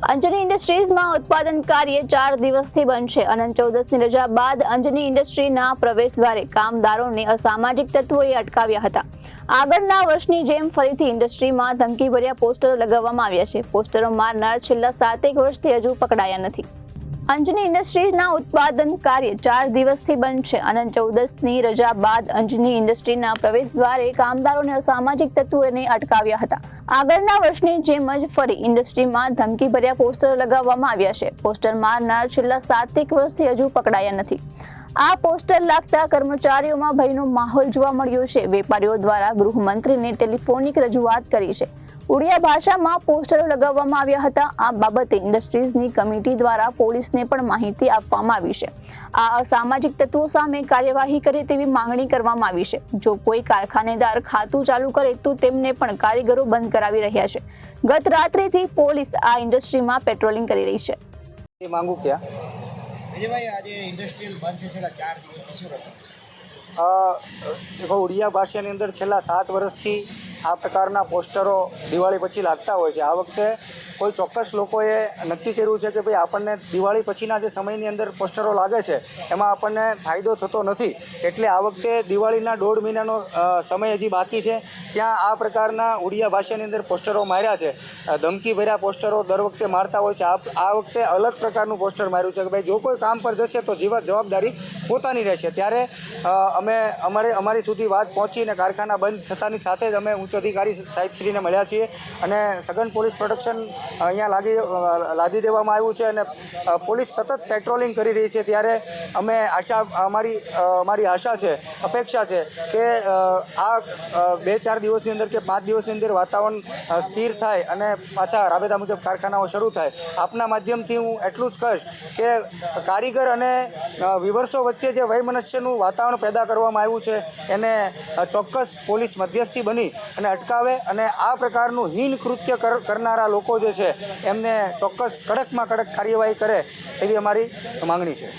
અંજની ઇન્ડસ્ટ્રીઝમાં ઉત્પાદન કાર્ય 4 દિવસથી બંધ છે. અનંત ચૌદસની રજા બાદ અંજની ઇન્ડસ્ટ્રીના પ્રવેશ દ્વારે કામદારોને અસામાજિક તત્વોએ અટકાવ્યા હતા. આગળના વર્ષની જેમ ફરીથી ઇન્ડસ્ટ્રીમાં ધમકીભર્યા પોસ્ટરો લગાવવામાં આવ્યા છે. પોસ્ટરો મારનાર છેલ્લા 7 વર્ષથી હજુ પકડાયા નથી. અંજની ઇન્ડસ્ટ્રીઝના ઉત્પાદન કાર્ય 4 દિવસથી બંધ છે. અનંત ચૌદસની રજા બાદ અંજની ઇન્ડસ્ટ્રીના પ્રવેશ દ્વારે કામદારોને અસામાજિક તત્વોને અટકાવ્યા હતા. આગળના વર્ષની જેમ જ ફરી ઇન્ડસ્ટ્રીમાં ધમકીભર્યા પોસ્ટરો લગાવવામાં આવ્યા છે. પોસ્ટર મારનાર છેલ્લા 7 વર્ષથી હજુ પકડાયા નથી. આ પોસ્ટર લાગતા કર્મચારીઓમાં ભયનો માહોલ જોવા મળ્યો છે. વેપારીઓ દ્વારા ગૃહમંત્રીને ટેલિફોનિક રજૂઆત કરી છે. ઉડિયા ભાષામાં પોસ્ટરો લગાવવામાં આવ્યા હતા. આ બાબતે ઇન્ડસ્ટ્રીઝની કમિટી દ્વારા પોલીસને પણ માહિતી આપવામાં આવી છે. આ અસામાજિક તત્વો સામે કાર્યવાહી કરે તેવી માંગણી કરવામાં આવી છે. જો કોઈ કારખાનેદાર ખાતું ચાલુ કરે તો તેમને પણ કારીગરો બંધ કરાવી રહ્યા છે. ગત રાત્રિથી પોલીસ આ ઇન્ડસ્ટ્રીમાં પેટ્રોલિંગ કરી રહી છે. देखो उड़िया भाषाની અંદર છેલ્લા 7 વર્ષથી આ પ્રકારના પોસ્ટરો દિવાળી પછી લાગતા હોય છે. આ વખતે કોઈ ચોક્કસ લોકોએ નક્કી કર્યું છે કે ભાઈ આપણને દિવાળી પછીના જે સમયની અંદર પોસ્ટરો લાગે છે એમાં આપણને ફાયદો થતો નથી, એટલે આ વખતે દિવાળીના 1.5 મહિનાનો સમય હજી બાકી છે. ત્યાં આ પ્રકારના ઉડિયા ભાષાની અંદર પોસ્ટરો માર્યા છે. ધમકીભર્યા પોસ્ટરો દર વખતે મારતા હોય છે. આ વખતે અલગ પ્રકારનું પોસ્ટર માર્યું છે કે ભાઈ જો કોઈ કામ પર જશે તો જવાબદારી પોતાની રહેશે. ત્યારે અમારી સુધી વાત પહોંચીને કારખાના બંધ થતાની સાથે જ અમે ઉચ્ચ અધિકારી સાહેબશ્રીને મળ્યા છીએ અને સઘન પોલીસ પ્રોટેક્શન અહીંયા લાદી દેવામાં આવ્યું છે અને પોલીસ સતત પેટ્રોલિંગ કરી રહી છે. ત્યારે અમે અમારી આશા છે, અપેક્ષા છે કે આ 2-4 દિવસની અંદર કે 5 દિવસની અંદર વાતાવરણ સ્થિર થાય અને પાછા રાબેતા મુજબ કારખાનાઓ શરૂ થાય. આપના માધ્યમથી હું એટલું જ કહીશ કે કારીગર અને વિવર્સો વચ્ચે જે વૈમનસ્યનું વાતાવરણ પેદા કરવામાં આવ્યું છે એને ચોક્કસ પોલીસ મધ્યસ્થી બની અને અટકાવે અને આ પ્રકારનું હીન કૃત્ય કરનારા લોકો જે છે એમને ચોક્કસ કડકમાં કડક કાર્યવાહી કરે એવી અમારી માંગણી છે.